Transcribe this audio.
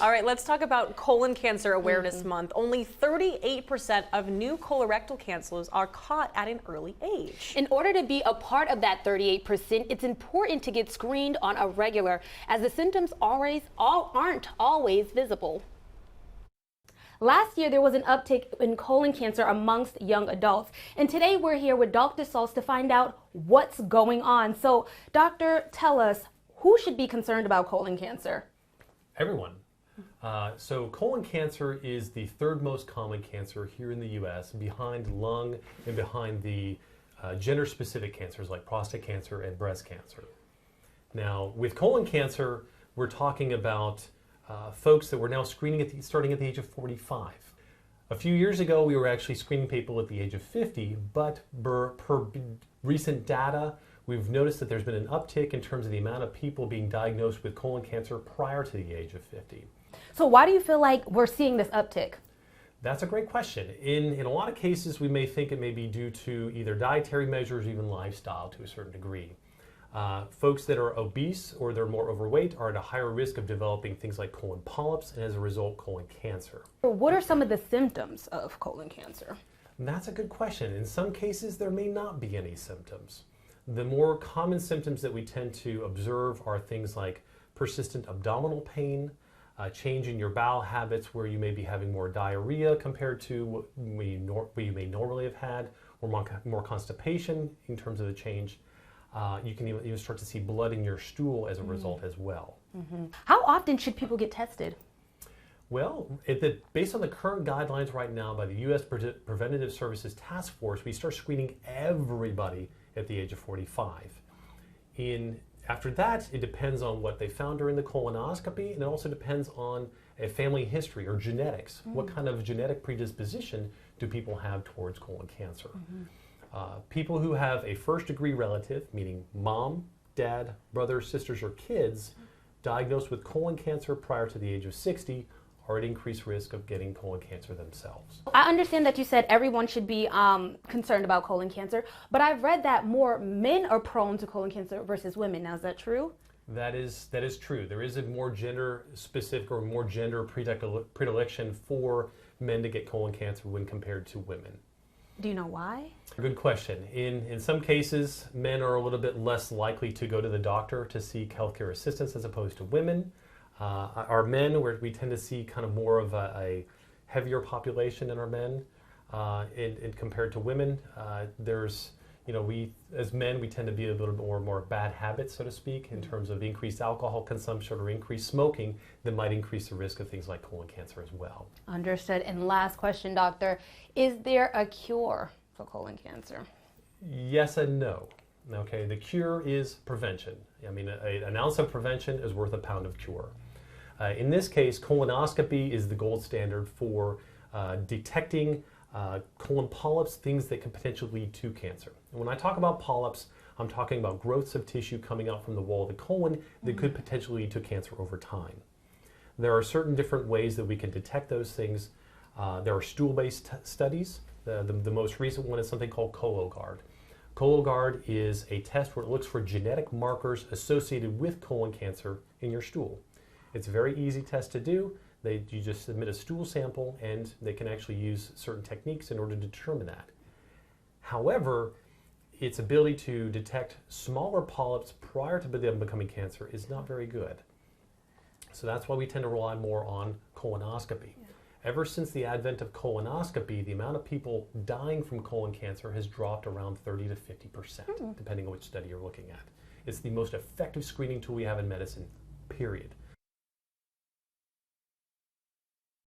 All right, let's talk about Colon Cancer Awareness Month. Only 38% of new colorectal cancers are caught at an early age. In order to be a part of that 38%, it's important to get screened on a regular, as the symptoms aren't always visible. Last year, there was an uptick in colon cancer amongst young adults. And today we're here with Dr. Salz to find out what's going on. So, doctor, tell us, who should be concerned about colon cancer? Everyone. So colon cancer is the third most common cancer here in the U.S., behind lung and behind the gender-specific cancers like prostate cancer and breast cancer. Now, with colon cancer, we're talking about folks that we're now screening starting at the age of 45. A few years ago, we were actually screening people at the age of 50, but per recent data, we've noticed that there's been an uptick in terms of the amount of people being diagnosed with colon cancer prior to the age of 50. So why do you feel like we're seeing this uptick? That's a great question. In a lot of cases, we may think it may be due to either dietary measures or even lifestyle to a certain degree. Folks that are obese or they're more overweight are at a higher risk of developing things like colon polyps and as a result colon cancer. What are some of the symptoms of colon cancer? And that's a good question. In some cases there may not be any symptoms. The more common symptoms that we tend to observe are things like persistent abdominal pain, change in your bowel habits where you may be having more diarrhea compared to what you may normally have had, or more constipation in terms of the change. You can even start to see blood in your stool as a result as well. How often should people get tested? Well, based on the current guidelines right now by the U.S. Preventative Services Task Force, we start screening everybody at the age of 45. After that, it depends on what they found during the colonoscopy, and it also depends on a family history or genetics. What kind of genetic predisposition do people have towards colon cancer? People who have a first-degree relative, meaning mom, dad, brothers, sisters, or kids, diagnosed with colon cancer prior to the age of 60 are at increased risk of getting colon cancer themselves. I understand that you said everyone should be concerned about colon cancer, but I've read that more men are prone to colon cancer versus women. Now, is that true? That is true. There is a more gender-specific or more gender predilection for men to get colon cancer when compared to women. Do you know why? Good question. In some cases, men are a little bit less likely to go to the doctor to seek healthcare assistance as opposed to women. Our men, where we tend to see kind of more of a heavier population in our men, in compared to women. We as men, we tend to be a little bit more bad habits, so to speak, in terms of increased alcohol consumption or increased smoking that might increase the risk of things like colon cancer as well. Understood. And last question, doctor, is there a cure for colon cancer? Yes and no. Okay, the cure is prevention. I mean, an ounce of prevention is worth a pound of cure. In this case, colonoscopy is the gold standard for detecting colon polyps, things that could potentially lead to cancer. And when I talk about polyps, I'm talking about growths of tissue coming out from the wall of the colon that could potentially lead to cancer over time. There are certain different ways that we can detect those things. There are stool-based studies. The most recent one is something called Cologuard. Cologuard is a test where it looks for genetic markers associated with colon cancer in your stool. It's a very easy test to do. You just submit a stool sample and they can actually use certain techniques in order to determine that. However, its ability to detect smaller polyps prior to them becoming cancer is not very good. So that's why we tend to rely more on colonoscopy. Ever since the advent of colonoscopy, the amount of people dying from colon cancer has dropped around 30 to 50%, depending on which study you're looking at. It's the most effective screening tool we have in medicine, period.